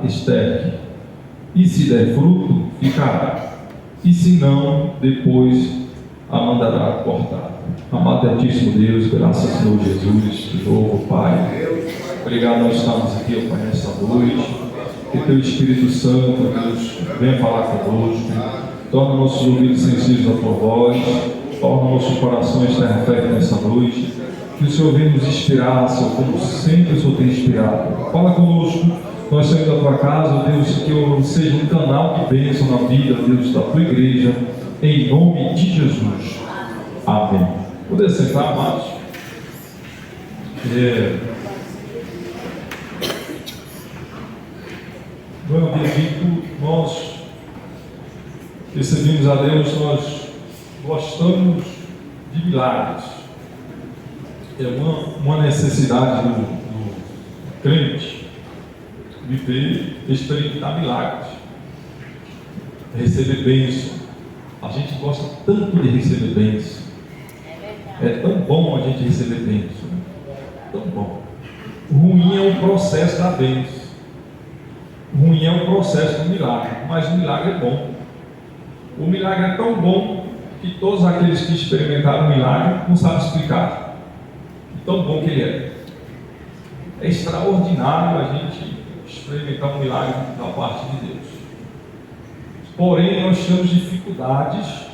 esterque. E se der fruto, ficará. E se não, depois a mandará cortar. Amado e altíssimo Deus, graças ao Senhor Jesus, de novo, Pai. Obrigado, nós estamos aqui, Pai, nesta noite. Que Teu Espírito Santo, Deus, venha falar conosco. Torna nossos ouvidos sensíveis à Tua voz. Torna nossos corações terra fértil nessa noite. Que o Senhor venha nos inspirar, Senhor, como sempre o Senhor tem inspirado. Fala conosco, nós saímos da Tua casa, Deus, que eu seja um canal de bênção na vida, Deus, da Tua igreja, em nome de Jesus. Amém. Poder sentar, amados? Como eu havia dito, nós recebemos a Deus, nós gostamos de milagres. É uma necessidade do crente viver, experimentar milagres, receber bênção. A gente gosta tanto de receber bênção. É tão bom a gente receber bênção, tão bom. O ruim é o processo da bênção. O ruim é o processo do milagre, mas o milagre é bom. O milagre é tão bom que todos aqueles que experimentaram o milagre não sabem explicar. Tão bom que ele é. É extraordinário a gente experimentar um milagre da parte de Deus. Porém, nós temos dificuldades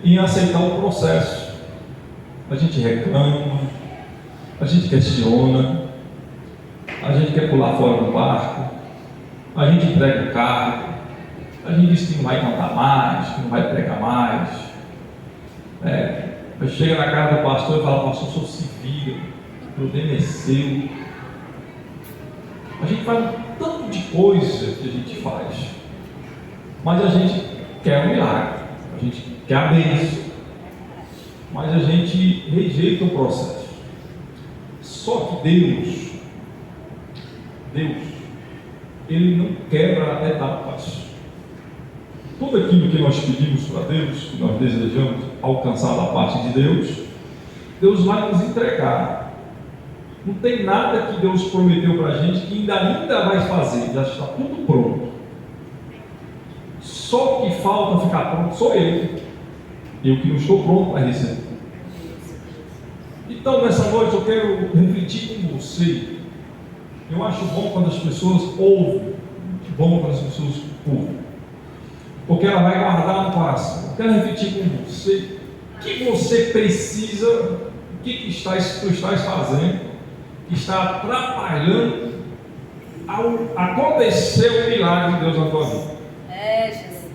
em aceitar o processo. A gente reclama, a gente questiona, a gente quer pular fora do barco, a gente entrega o carro, a gente diz que não vai cantar mais, que não vai pregar mais. Mas chega na casa do pastor e fala: pastor, só se vira, o problema é seu. A gente faz um tanto de coisa que a gente faz, mas a gente quer um milagre, a gente quer a bênção, mas a gente rejeita o processo. Só que Deus, Ele não quebra etapas. Tudo aquilo que nós pedimos para Deus, que nós desejamos alcançar da parte de Deus, Deus vai nos entregar. Não tem nada que Deus prometeu para a gente que ainda vai fazer, já está tudo pronto. Só que falta ficar pronto sou eu que não estou pronto para receber. Então, nessa noite eu quero refletir com você. Eu acho bom quando as pessoas ouvem, muito bom quando as pessoas ouvem, porque ela vai guardar no coração. Eu quero refletir com você o que você precisa, o que tu estás fazendo, que está atrapalhando ao acontecer o milagre de Deus na tua vida. Jesus.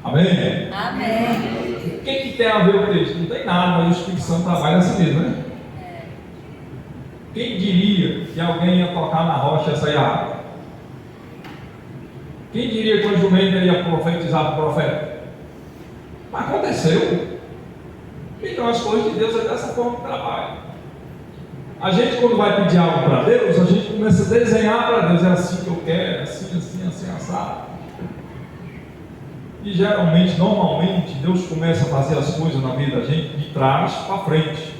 Amém? Amém. O que tem a ver com isso? Não tem nada, mas o Espírito Santo trabalha assim mesmo, né? Quem diria que alguém ia tocar na rocha e ia sair água? Quem diria que o jumento ia profetizar para o profeta? Mas aconteceu. Então as coisas de Deus é dessa forma que trabalha. A gente, quando vai pedir algo para Deus, a gente começa a desenhar para Deus: é assim que eu quero, assim, assado. E geralmente, normalmente, Deus começa a fazer as coisas na vida da gente de trás para frente.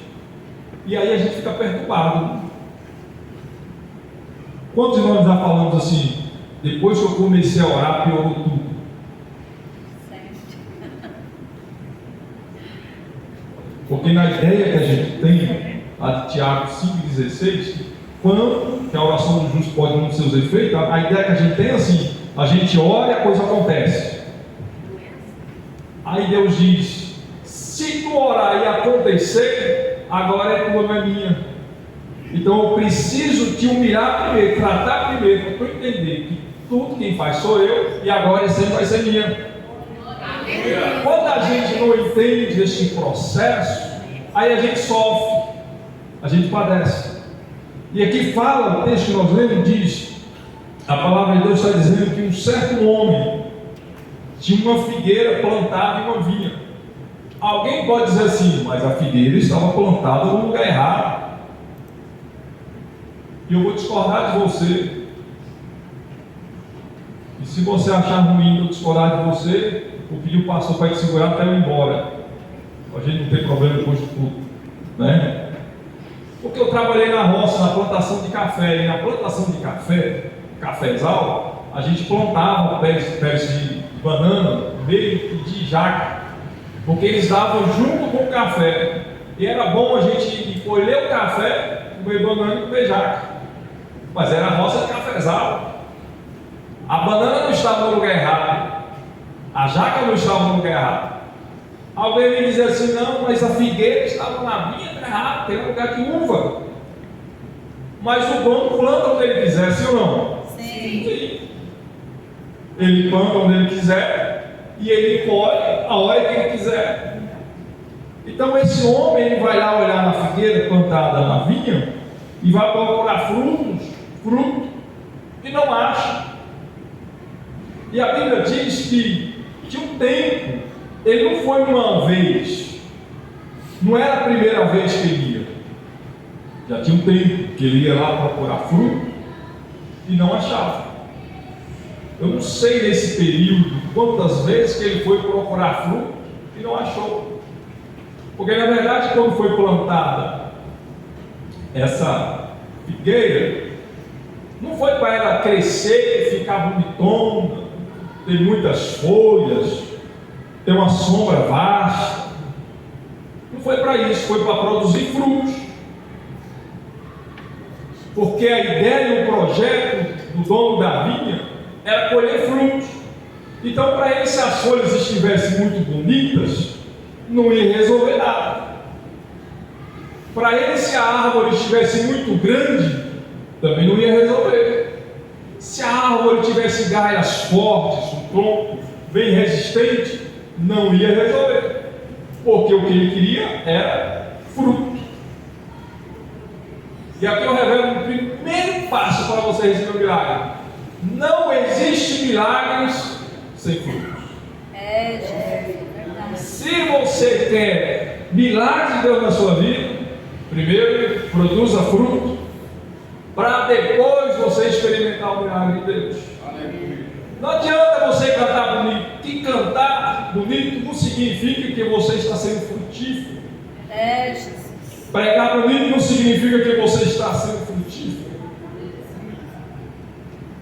E aí a gente fica perturbado. Quantos de nós já falamos assim: depois que eu comecei a orar, piorou tudo? Porque na ideia que a gente tem, a de Tiago 5,16, quando que a oração do justo pode não ter seus efeitos, a ideia que a gente tem é assim: a gente ora e a coisa acontece. Aí Deus diz: se tu orar e acontecer, agora é tua, não é minha. Então eu preciso te humilhar primeiro, tratar primeiro, para tu entender que tudo quem faz sou eu, e agora sempre vai ser minha. Quando a gente não entende esse processo, aí a gente sofre, a gente padece. E aqui fala, o texto que nós lemos diz, a palavra de Deus está dizendo que um certo homem tinha uma figueira plantada em uma vinha. Alguém pode dizer assim: mas a figueira estava plantada no lugar errado. E eu vou discordar de você. E se você achar ruim eu discordar de você, vou pedir o pastor para te segurar até eu ir embora. A gente não tem problema depois de tudo, né? Porque eu trabalhei na roça, na plantação de café, e na plantação de café, cafezal, a gente plantava pés de banana, meio de jaca, porque eles davam junto com o café, e era bom a gente ir colher o café, comer banana e comer jaca, mas era a roça de cafezal. A banana não estava no lugar errado, a jaca não estava no lugar errado. Alguém me diz assim: não, mas a figueira estava na vinha, está errado, tem um lugar de uva. Mas o dono planta onde ele quiser, sim ou não? Sim. Ele planta onde ele quiser e ele colhe a hora que ele quiser. Então esse homem, ele vai lá olhar na figueira plantada na vinha e vai procurar fruto, e não acha. E a Bíblia diz que de um tempo, ele não foi uma vez, não era a primeira vez que ele ia, já tinha um tempo que ele ia lá procurar fruto e não achava. Eu não sei nesse período quantas vezes que ele foi procurar fruto e não achou, porque na verdade, quando foi plantada essa figueira, não foi para ela crescer e ficar bonitona, ter muitas folhas, ter uma sombra vasta. Não foi para isso, foi para produzir frutos. Porque a ideia e o projeto do dono da vinha era colher frutos. Então, para ele, se as folhas estivessem muito bonitas, não ia resolver nada. Para ele, se a árvore estivesse muito grande, também não ia resolver. Se a árvore tivesse galhas fortes, um tronco bem resistente, não ia resolver, porque o que ele queria era fruto. E aqui eu revelo o primeiro passo para você receber o milagre: não existe milagres sem frutos. Verdade. Se você quer milagre de Deus na sua vida, primeiro produza fruto, para depois você experimentar o milagre de Deus. Não adianta você cantar bonito, que cantar bonito não significa que você está sendo frutífero. Jesus. Pregar bonito não significa que você está sendo frutífero.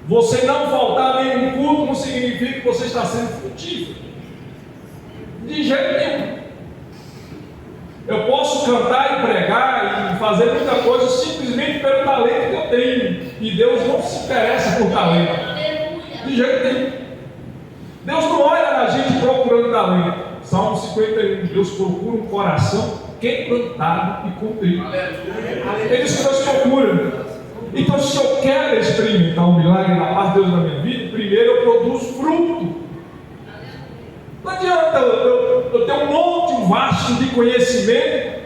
Você não faltar nenhum culto não significa que você está sendo frutífero. De jeito nenhum. Eu posso cantar e pregar e fazer muita coisa simplesmente pelo talento que eu tenho. E Deus não se interessa por talento. De jeito nenhum. Deus não olha na gente procurando talento. Salmo 51. Deus procura um coração quebrantado e contrito. É isso que Deus procura. Então, se eu quero experimentar um milagre na parte de Deus na minha vida, primeiro eu produzo fruto. Não adianta eu ter um monte vasto de conhecimento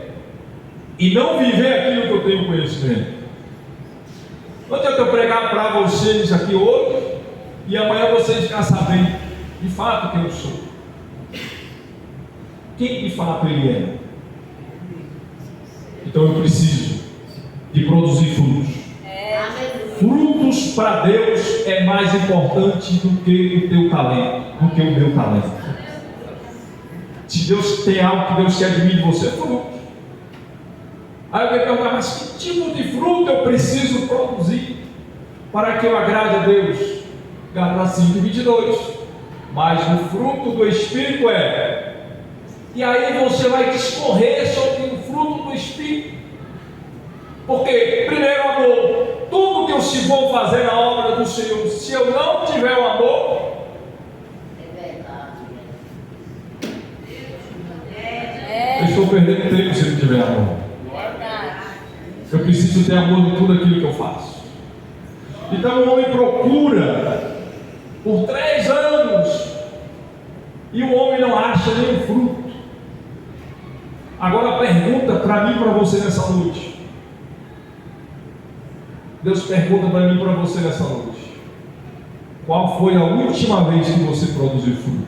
e não viver aquilo que eu tenho conhecimento. Não adianta eu pregar para vocês aqui hoje e amanhã vocês ficarem sabendo de fato quem eu sou. Quem de fato ele é. Então eu preciso de produzir frutos. Frutos para Deus é mais importante do que o teu talento, do que o meu talento. Se Deus tem algo que Deus quer de mim, de você, é fruto. Aí eu vou perguntar: mas que tipo de fruto eu preciso produzir para que eu agrade a Deus? Gálatas 5:22. Mas o fruto do Espírito é. E aí você vai discorrer sobre o fruto do Espírito. Porque, primeiro, amor. Tudo que eu se vou fazer na obra do Senhor, se eu não tiver o amor, eu estou perdendo tempo se não tiver amor. Eu preciso ter amor em tudo aquilo que eu faço. Então o homem procura por 3 anos e o homem não acha nenhum fruto. Agora a pergunta para mim e para você nessa noite. Deus pergunta para mim e para você nessa noite: qual foi a última vez que você produziu fruto?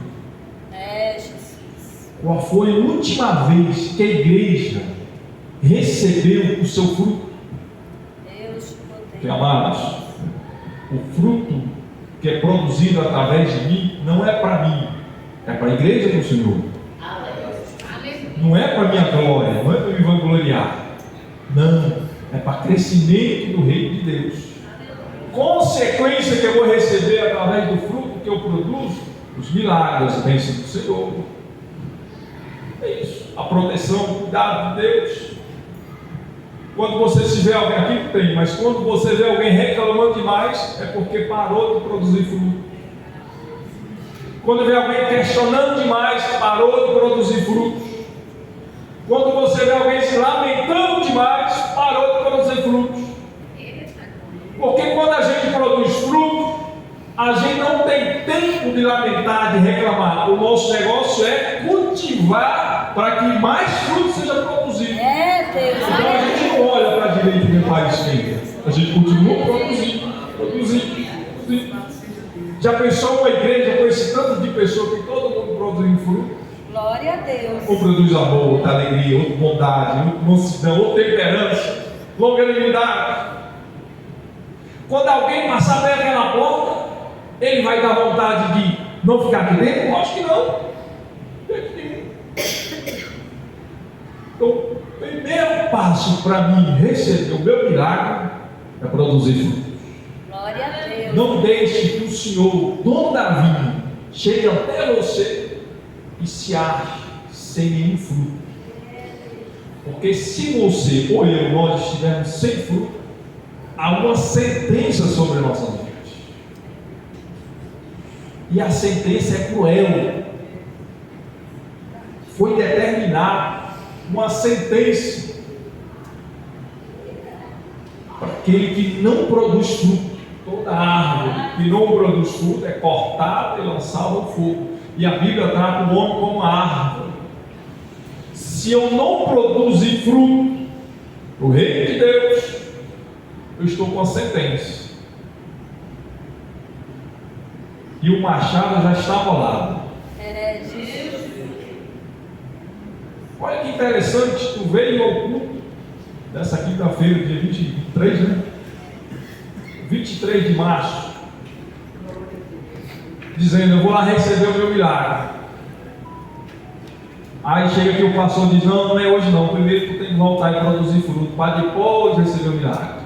Jesus. Qual foi a última vez que a igreja recebeu o seu fruto? Deus Que, amados, o fruto que é produzido através de mim não é para mim, é para a igreja do Senhor. Não é para minha glória, não é para me vangloriar. Não. É para crescimento do reino de Deus. Consequência que eu vou receber através do fruto que eu produzo, os milagres, as bênçãos do Senhor. É isso. A proteção, o cuidado de Deus. Quando você se vê alguém, aqui tem, mas quando você vê alguém reclamando demais, é porque parou de produzir fruto. Quando vê alguém questionando demais, parou de produzir frutos. Quando você vê alguém se lamentando demais, parou de produzir frutos. Porque quando a gente produz fruto, a gente não tem tempo de lamentar, de reclamar. O nosso negócio é cultivar para que mais fruto seja produzido. Deus. Então a gente não olha para a direita e para a esquerda. A gente continua produzindo. Já pensou uma igreja com esse tanto de pessoas que todo mundo produz fruto? Glória a Deus. Um produz amor, outra alegria, outro bondade, outro mansidão, outro temperança, longanimidade. Quando alguém passar bem aquela porta, ele vai dar vontade de não ficar aqui dentro? Lógico que não. Então, o primeiro passo para mim receber o meu milagre é produzir frutos. Glória a Deus. Não deixe que o Senhor, dono da vinha, chegue até você e se ache sem nenhum fruto. Porque se você ou eu, nós estivermos sem fruto, há uma sentença sobre a nossa vida. E a sentença é cruel. Foi determinada uma sentença para aquele que não produz fruto. Toda árvore que não produz fruto é cortada e lançada ao fogo. E a Bíblia trata o homem como árvore. Se eu não produzir fruto para o reino de Deus, eu estou com a sentença. E o machado já está rolado. Jesus. Olha que interessante, tu veio ao culto dessa quinta-feira, dia 23, né? 23 de março, dizendo, eu vou lá receber o meu milagre. Aí chega aqui o pastor e diz, não é hoje não, primeiro tu tem que voltar e produzir fruto, para depois receber o milagre.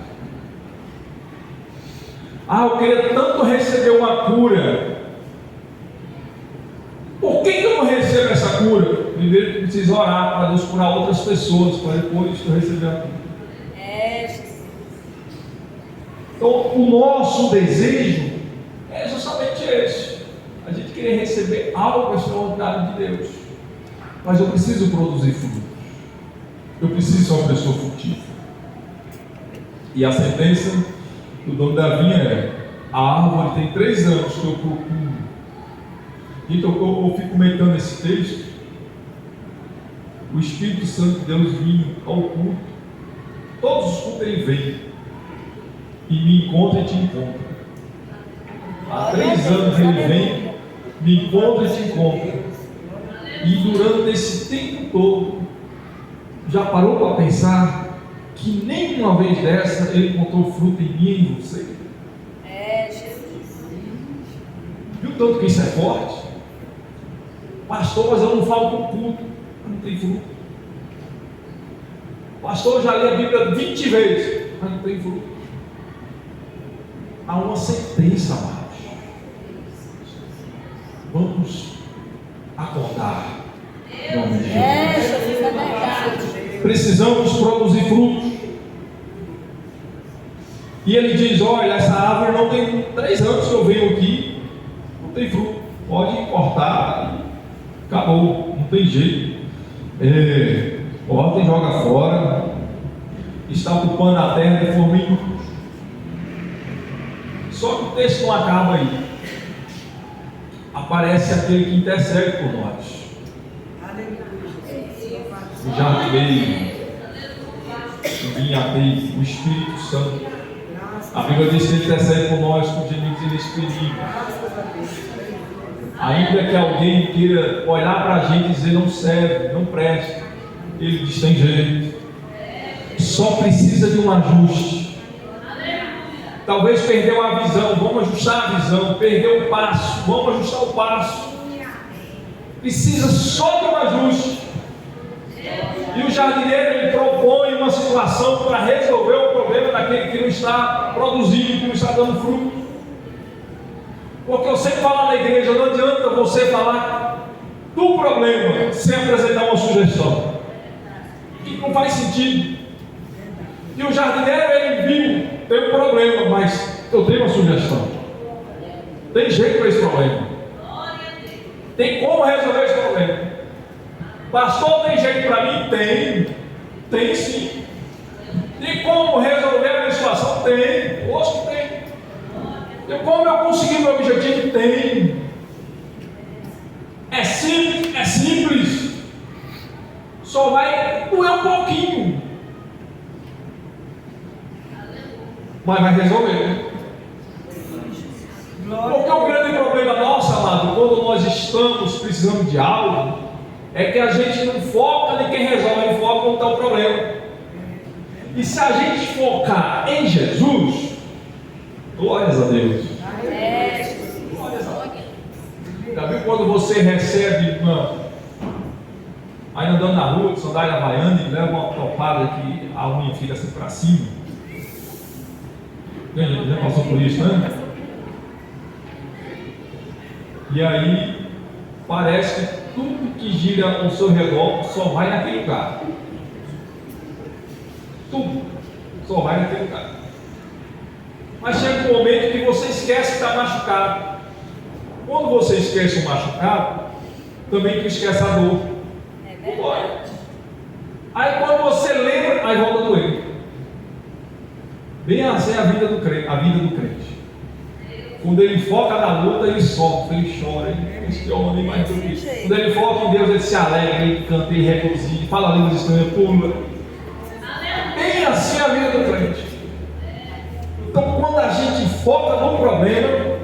Eu queria tanto receber uma cura. Por que eu não recebo essa cura? Primeiro tu precisa orar para Deus curar outras pessoas, para depois tu receber a cura. Então, o nosso desejo é justamente esse: a gente querer receber algo extraordinário de Deus. Mas eu preciso produzir fruto. Eu preciso ser uma pessoa frutífera. E a sentença do dono da vinha é: a árvore tem 3 anos que eu procuro. Então, eu fico meditando esse texto. O Espírito Santo de Deus vinha ao culto. Todos os cultos ele vem e me encontra e te encontra. Há 3 anos ele vem, me encontra e te encontra. E durante esse tempo todo, já parou para pensar que nenhuma vez dessa ele encontrou fruto em mim e em você? Jesus. Viu tanto que isso é forte? Pastor, mas eu não falo do culto, não tem fruto. Pastor, eu já li a Bíblia 20 vezes, mas não tem fruto. Há uma sentença, amados. Vamos acordar. Em nome de Jesus. Jesus, é verdade. Precisamos produzir frutos. E ele diz: olha, essa árvore não tem 3 anos que eu venho aqui, não tem fruto. Pode cortar, acabou, não tem jeito. Corta e joga fora. Está ocupando a terra de formiga. Só que o texto não acaba aí. Aparece aquele que intercede por nós. O jardineiro, o vinhadeiro, o Espírito Santo. A Bíblia diz que ele intercede por nós com gemidos inexprimíveis. Ainda que alguém queira olhar para a gente e dizer não serve, não presta, ele diz tem jeito. Só precisa de um ajuste. Talvez perdeu a visão, vamos ajustar a visão. Perdeu o passo, vamos ajustar o passo. Precisa só de um ajuste. E o jardineiro, ele propõe uma situação para resolver o problema daquele que não está produzindo, que não está dando fruto. Porque eu sempre falo na igreja, não adianta você falar do problema sem apresentar uma sugestão. Que não faz sentido. E o jardineiro, ele viu, tem um problema, mas eu tenho uma sugestão. Tem jeito para esse problema. Tem como resolver esse problema. Pastor, tem jeito para mim? Tem sim. E como resolver a minha situação? Tem. Hoje que tem. E como eu consegui meu objetivo? Tem. É simples. Só vai doer um pouquinho. Mas vai resolver, né? Porque o grande problema nosso, amado, quando nós estamos precisando de algo, é que a gente não foca em quem resolve, a gente foca onde está o problema. E se a gente focar em Jesus, glórias a Deus. Glórias a Deus. Já viu quando você recebe aí andando na rua, de sandália havaiana, e leva uma topada que a unha fica assim para cima? Já passou por isso, né? E aí parece que tudo que gira ao seu redor só vai naquele lugar. Tudo só vai naquele lugar. Mas chega um momento que você esquece que está machucado. Quando você esquece o machucado, também tu esquece a dor. Aí quando você lembra, aí volta a doer. Bem assim é a vida do crente. Quando ele foca na luta, ele sofre, ele chora, ele questiona, ele mais do que isso. Quando ele foca em Deus, ele se alegra, ele canta, ele regozija, fala línguas estranhas, pula. Bem assim é a vida do crente. Então, quando a gente foca no problema,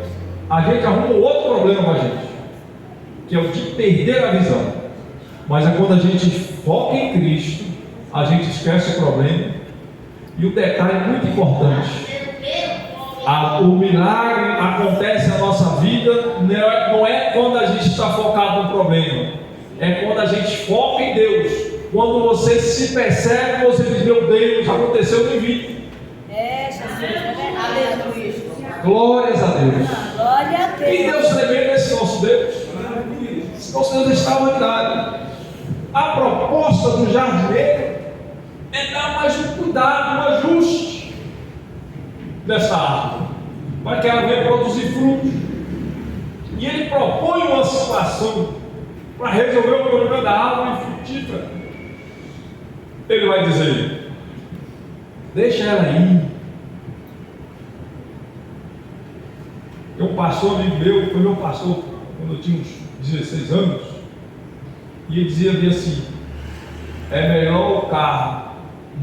a gente arruma outro problema para a gente, que é o de perder a visão. Mas é quando a gente foca em Cristo, a gente esquece o problema. E o detalhe muito importante: o milagre acontece na nossa vida, não é quando a gente está focado no problema, é quando a gente foca em Deus. Quando você se percebe, você diz: meu Deus, aconteceu em mim. Aleluia. Glórias a Deus. Glória a Deus. E Deus tremendo esse nosso Deus. Esse nosso Deus extraordinário. A proposta do jardineiro é dar mais um cuidado, um ajuste dessa árvore, para que ela venha produzir frutos. E ele propõe uma situação para resolver o problema da árvore frutífera. Ele vai dizer: deixa ela ir. Um pastor amigo meu, foi meu pastor quando eu tinha uns 16 anos, e ele dizia assim: é melhor o carro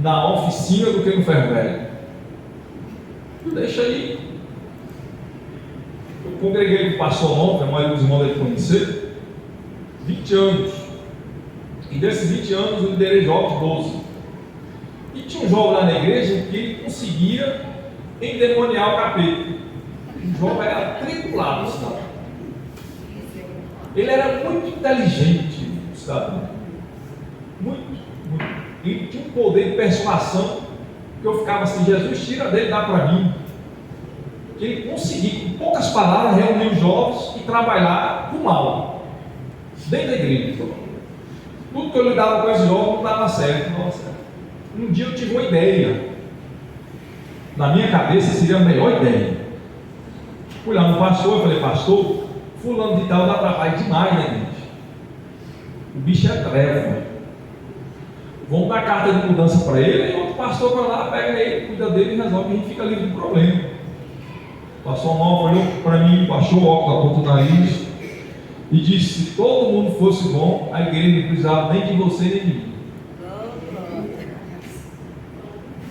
na oficina do que no ferro velho. Deixa aí. Eu congreguei com o pastor ontem, a maioria dos irmãos deve conhecer, 20 anos. E desses 20 anos eu liderei jovens 12. E tinha um jovem lá na igreja que ele conseguia endemoniar o capeta. O jovem era tripulado, sabe? Ele era muito inteligente, sabe? Muito. Ele tinha um poder de persuasão que eu ficava assim: Jesus, tira dele, dá para mim. Que ele conseguia, com poucas palavras, reunir os jovens e trabalhar no mal, dentro da igreja. Tudo que eu lidava com esses jovens não dava certo. Um dia eu tive uma ideia. Na minha cabeça seria a melhor ideia. Fui lá no pastor e falei: pastor, fulano de tal dá trabalho demais na igreja. O bicho é treva. Vamos dar carta de mudança para ele, e outro pastor vai lá, pega ele, cuida dele e resolve, e a gente fica livre do problema. O pastor Nova olhou para mim, baixou o óculos, apontou o nariz e disse: se todo mundo fosse bom, a igreja não precisava nem de você nem de mim.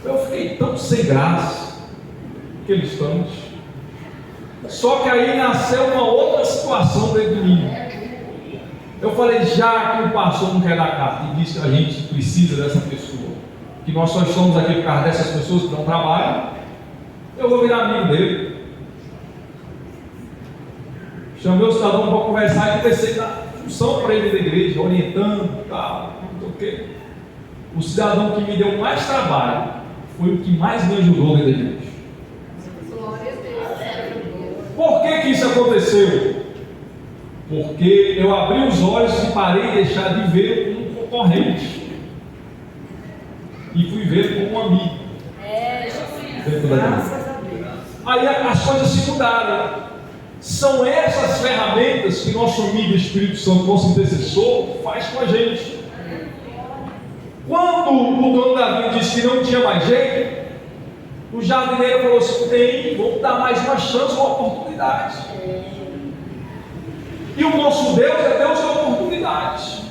Eu fiquei tão sem graça naquele instante. Só que aí nasceu uma outra situação dentro de mim. Eu falei: já que o pastor não quer dar carta e diz que a gente precisa dessa pessoa, que nós só estamos aqui por causa dessas pessoas que não trabalham, eu vou virar amigo dele. Chamei o cidadão para conversar e comecei a dar função para ele da igreja, orientando, tal, não sei o quê. o cidadão que me deu mais trabalho foi o que mais me ajudou dentro da igreja. Glória a Deus. Por que isso aconteceu? Porque eu abri os olhos e parei de deixar de ver como um concorrente e fui ver como um amigo dentro da igreja. Aí as coisas se mudaram. São essas ferramentas que nosso amigo Espírito Santo, nosso intercessor, faz com a gente. Quando o dono da vinha disse que não tinha mais jeito, o jardineiro falou assim: tem, vamos dar mais uma chance, uma oportunidade. E o nosso Deus é Deus de oportunidades.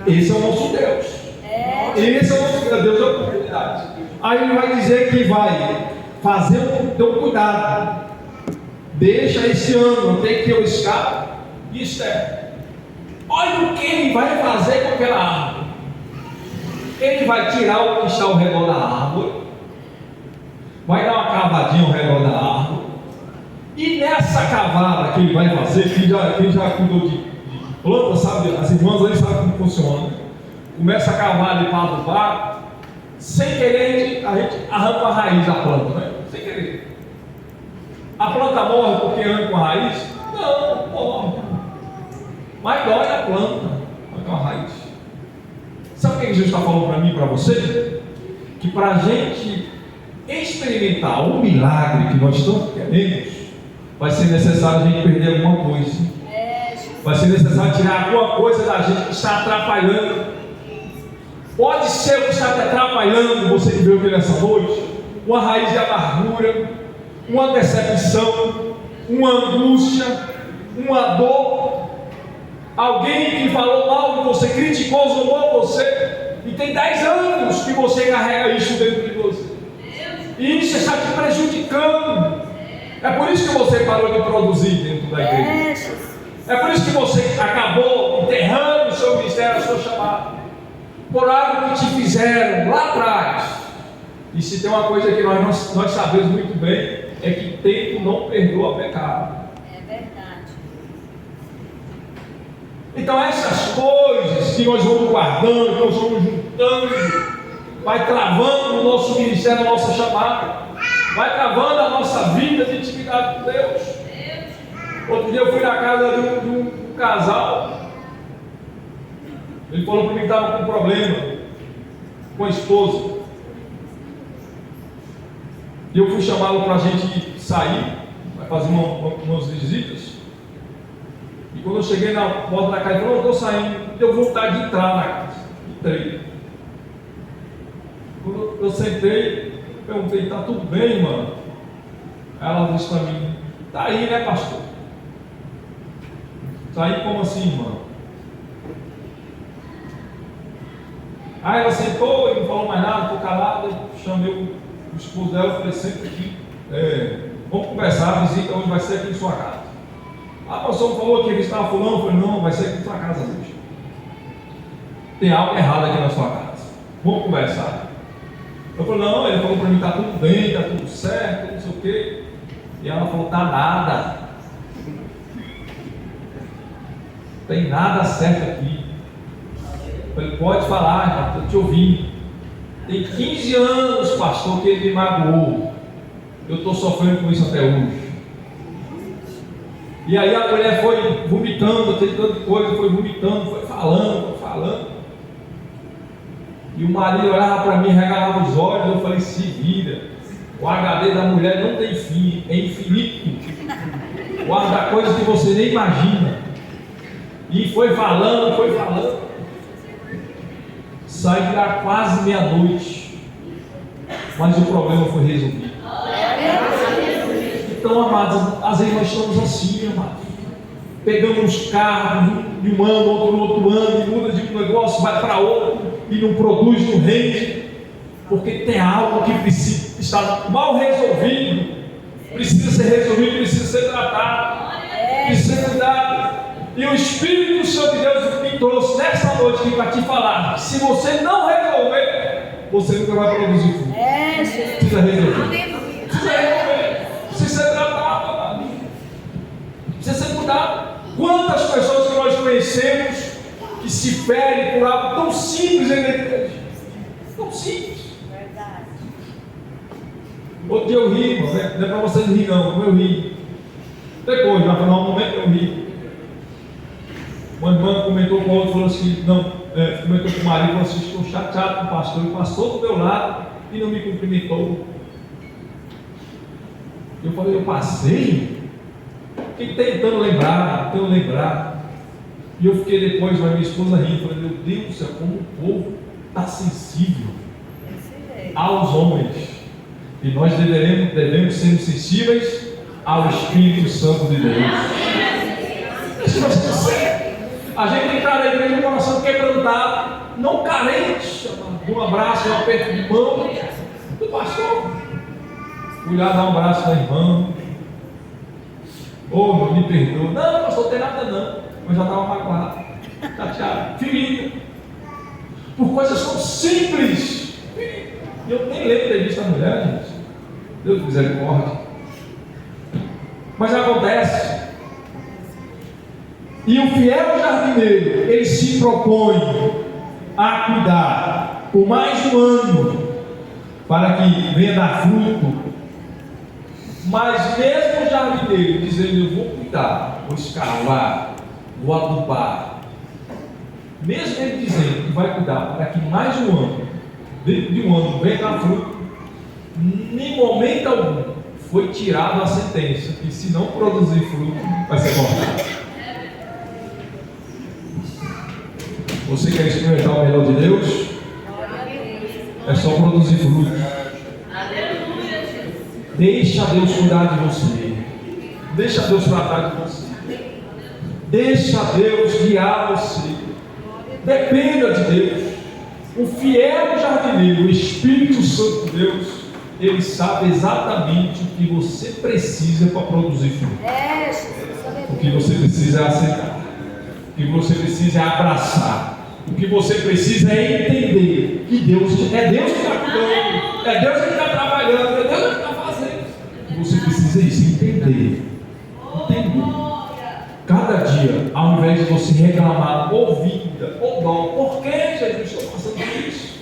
Esse é o nosso Deus. Esse é o nosso Deus de oportunidades. Aí ele vai dizer que vai fazer um cuidado. Deixa esse ano, tem que eu escape. Isso é. Olha o que ele vai fazer com aquela árvore. Ele vai tirar o que está ao redor da árvore, vai dar uma cavadinha ao redor da árvore, e nessa cavada que ele vai fazer, quem já cuidou de planta, sabe, as irmãs aí sabem como funciona. Começa a cavar ali para adubar, sem querer a gente arranca a raiz da planta, né? Sem querer. A planta morre porque arranca a raiz? Não morre. Mas dói a planta, arranca a raiz. Sabe o que Jesus está falando para mim e para você? Que para a gente experimentar o milagre que nós tanto queremos, vai ser necessário a gente perder alguma coisa. Vai ser necessário tirar alguma coisa da gente que está atrapalhando. Pode ser o que está te atrapalhando, você que veio aqui nessa noite, uma raiz de amargura, uma decepção, uma angústia, uma dor. Alguém que falou mal de você, criticou, zombou você, e tem 10 anos que você carrega isso dentro de você. E isso está te prejudicando. É por isso que você parou de produzir dentro da igreja. É por isso que você acabou enterrando o seu ministério, o seu chamado, por algo que te fizeram lá atrás. E se tem uma coisa que nós sabemos muito bem, é que tempo não perdoa pecado. É verdade. Então essas coisas que nós vamos guardando, que nós vamos juntando, vai travando o nosso ministério, a nossa chamada, vai travando a nossa vida de intimidade com Deus. Outro dia eu fui na casa de um casal. Ele falou para mim que estava com um problema com a esposa. E eu fui chamá-lo para a gente sair, vai fazer umas visitas. E quando eu cheguei na porta da casa, ele falou: eu estou saindo, deu vontade de entrar na casa. Entrei. Quando eu sentei, perguntei: está tudo bem, mano? Aí ela disse para mim: está aí, né, pastor? Está aí como assim, mano? Aí ela sentou e não falou mais nada, ficou calada. Chamei o esposo dela e falei: senta aqui, vamos conversar, a visita hoje vai ser aqui em sua casa. A pastor falou que ele estava fulano, eu falei: não, vai ser aqui em sua casa hoje. Tem algo errado aqui na sua casa, vamos conversar. Eu falei: não, ele falou para mim: está tudo bem, está tudo certo, não sei o quê. E ela falou: está nada. Não tem nada certo aqui. Eu falei: pode falar, estou te ouvindo. Tem 15 anos, pastor, que ele me magoou. Eu estou sofrendo com isso até hoje. E aí a mulher foi vomitando, tentando coisa, foi vomitando, foi falando. E o marido olhava para mim, regalava os olhos. Eu falei: se vira. O HD da mulher não tem fim, é infinito. Guarda coisas que você nem imagina. E foi falando. Sai de lá quase meia-noite, mas o problema foi resolvido. Então, amados, às vezes nós estamos assim, amados, pegando uns carros de um ano, outro no outro ano, e muda de um negócio, vai para outro, e não produz, não rende, porque tem algo que precisa estar mal resolvido, precisa ser resolvido, precisa ser tratado, precisa ser cuidado. E o Espírito Santo de Deus me trouxe nessa noite aqui para te falar que se você não resolver, você nunca vai produzir fruto. Precisa resolver. Precisa ser tratado. Precisa ser cuidado. Quantas pessoas que nós conhecemos que se ferem por algo tão simples em igreja? Tão simples. Verdade. Outro dia eu ri, irmão, né? Não é para vocês rir não, eu ri. Depois, no final do momento eu ri. Uma irmã comentou com o outro, falou assim, comentou com o marido, falou assim, estou chateado com o pastor, ele passou do meu lado e não me cumprimentou. Eu falei, eu passei? Fiquei tentando lembrar. E eu fiquei depois, mas minha esposa rindo, falei, meu Deus do céu, como o povo está sensível aos homens. E nós devemos ser sensíveis ao Espírito Santo de Deus. Se nós quisermos, a gente tem que entrar na igreja com o coração quebrantado, não carente de um abraço, um aperto de mão do pastor. Fui lá dar um abraço na irmã. Meu, me perdoa. Não, pastor, não tem nada não. Mas já estava magoado, chateado, ferido. Por coisas tão simples. E eu nem lembro ter visto a mulher, gente. Deus misericórdia. Mas acontece. E o fiel jardineiro, ele se propõe a cuidar por mais um ano, para que venha dar fruto. Mas mesmo o jardineiro dizendo, eu vou cuidar, vou escalar, vou adubar, mesmo ele dizendo que vai cuidar para que mais um ano, dentro de um ano, venha dar fruto, em momento algum foi tirada a sentença que se não produzir fruto, vai ser cortado. Você quer experimentar o melhor de Deus? É só produzir fruto. Deixa Deus cuidar de você. Deixa Deus tratar de você. Deixa Deus guiar você. Dependa de Deus. O fiel jardineiro, o Espírito Santo de Deus, ele sabe exatamente o que você precisa para produzir fruto. O que você precisa é aceitar. O que você precisa é abraçar. O que você precisa é entender que Deus que está cuidando, é Deus que está trabalhando, é Deus que está fazendo. Você precisa isso, entender. Cada dia, ao invés de você reclamar, ou vida, ou dó, por que Jesus está passando por isso?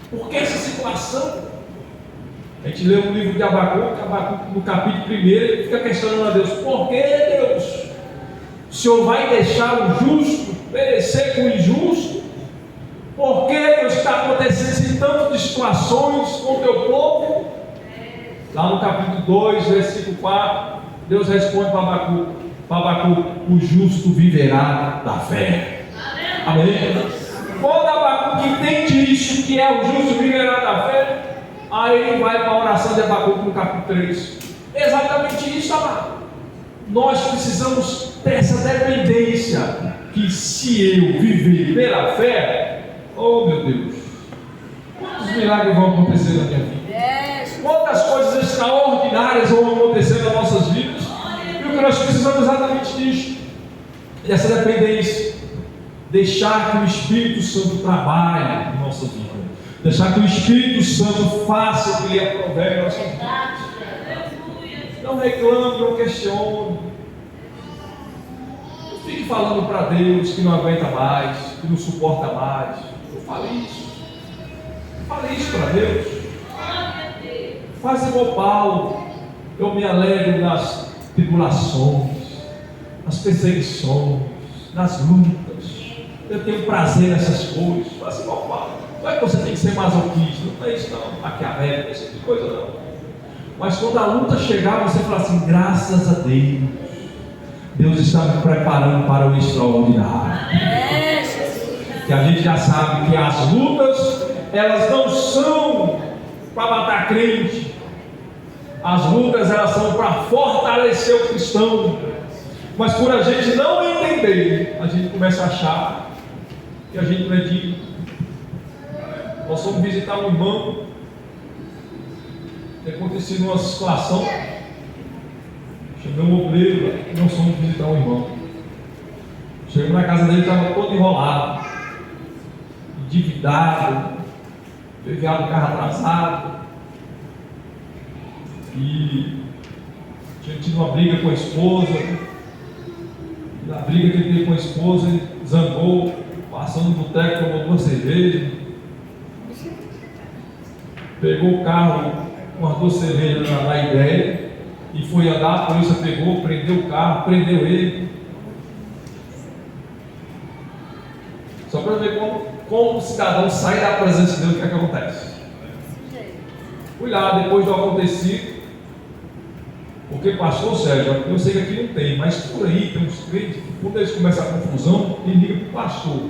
Por que essa situação? A gente lê um livro de Abacuque, no capítulo 1, ele fica questionando a Deus: por que Deus? O Senhor vai deixar o justo perecer com o injusto? Por que Deus está acontecendo em tantas situações com o teu povo? Lá no capítulo 2, versículo 4, Deus responde para Abacuque: o justo viverá da fé. Amém? Quando Abacuque entende isso, que é o justo viverá da fé, aí ele vai para a oração de Abacuque no capítulo 3. Exatamente isso, amado. Nós precisamos ter essa dependência, que se eu viver pela fé, oh meu Deus, quantos milagres vão acontecer na minha vida? Quantas coisas extraordinárias vão acontecer nas nossas vidas? E o que nós precisamos exatamente disso, dessa dependência. Deixar que o Espírito Santo trabalhe em nossa vida. Deixar que o Espírito Santo faça o que lhe aprouver em nossa vida. Não reclame, não questione. Não fique falando para Deus que não aguenta mais, que não suporta mais. Não fale isso. Não fale isso para Deus. Faz igual Paulo. Eu me alegro nas tribulações, nas perseguições, nas lutas. Eu tenho prazer nessas coisas. Faz igual Paulo. Não é que você tem que ser masoquista, não é isso não, maquiavélico, esse tipo de coisa não. Mas quando a luta chegar, você fala assim: graças a Deus, Deus está me preparando para o extraordinário. Que a gente já sabe que as lutas, elas não são para matar crente. As lutas, elas são para fortalecer o cristão. Mas por a gente não entender, a gente começa a achar que a gente não é digno. Nós fomos visitar um irmão, tem acontecido uma situação, chamei um obreiro, e nós fomos visitar um irmão. Chegamos na casa dele, estava todo enrolado, endividado, pegado o carro atrasado, e tinha tido uma briga com a esposa. E na briga que ele teve com a esposa, ele zangou, passando no boteco, tomou 2 cervejas. pegou o carro com as 2 cervejas na ideia e foi andar, a polícia pegou, prendeu o carro, prendeu ele. Só para ver como o cidadão sai da presença de Deus, o que é que acontece. Fui lá depois do acontecido, porque pastor Sérgio, eu sei que aqui não tem, mas por aí tem uns crentes que quando eles começam a confusão, eles ligam para o pastor.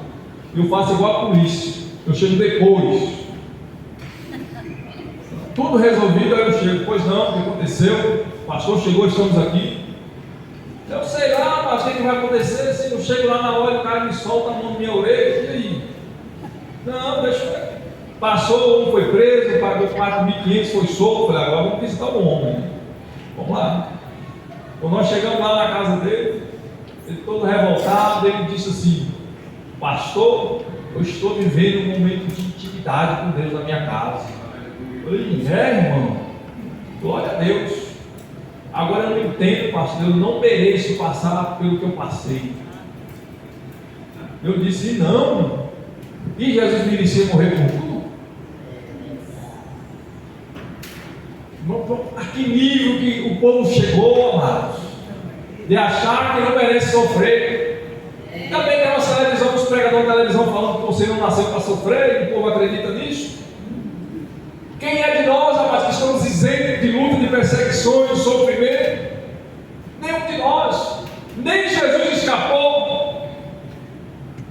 Eu faço igual a polícia, eu chego depois. Tudo resolvido, aí eu chego, pois não, o que aconteceu? O pastor chegou, estamos aqui. Eu sei lá, mas o que vai acontecer? Se eu chego lá na hora, o cara me solta a mão na minha orelha, e aí? Não, deixa eu. Passou, um foi preso, pagou 4.500, foi solto. Falei, agora vamos visitar o homem. Vamos lá. Quando nós chegamos lá na casa dele, ele todo revoltado, ele disse assim: pastor, eu estou vivendo um momento de intimidade com Deus na minha casa. Eu falei, irmão, glória a Deus. Agora eu não entendo, pastor, eu não mereço passar pelo que eu passei. Eu disse, não. E Jesus merecia morrer por tudo? A que nível que o povo chegou, amados, de achar que não merece sofrer. Também tem uma televisão, os pregadores da televisão falando que você não nasceu para sofrer, e o povo acredita nisso. Quem é de nós, amados, que estamos isentos de luta, de perseguições, de sofrimento? Nenhum de nós. Nem Jesus escapou.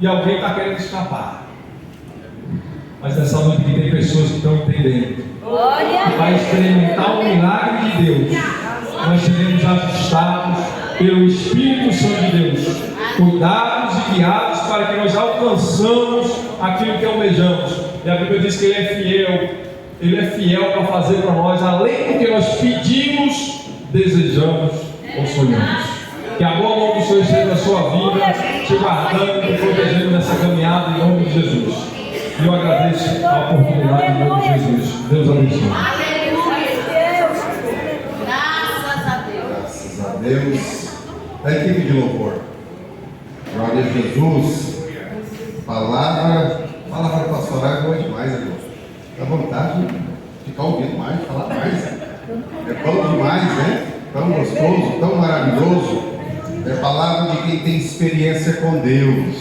E alguém está querendo escapar. Mas nessa noite tem pessoas que estão entendendo. Vai experimentar o milagre de Deus. Nós seremos ajustados pelo Espírito Santo de Deus, cuidados e guiados para que nós alcançamos aquilo que almejamos. E a Bíblia diz que Ele é fiel. Ele é fiel para fazer para nós, além do que nós pedimos, desejamos ou sonhamos. Que a boa mão do Senhor esteja na sua vida, te guardando e protegendo nessa caminhada em nome de Jesus. E eu agradeço a oportunidade em nome de Jesus. Deus abençoe. Graças a Deus. Graças a Deus. Da equipe de louvor. Glória a Jesus. Palavra pastoral é boa demais, irmão. Dá vontade de ficar ouvindo mais, falar mais. É bom demais, né? Tão gostoso, tão maravilhoso. É palavra de quem tem experiência com Deus.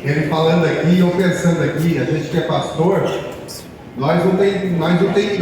Ele falando aqui, eu pensando aqui, a gente que é pastor, nós não tem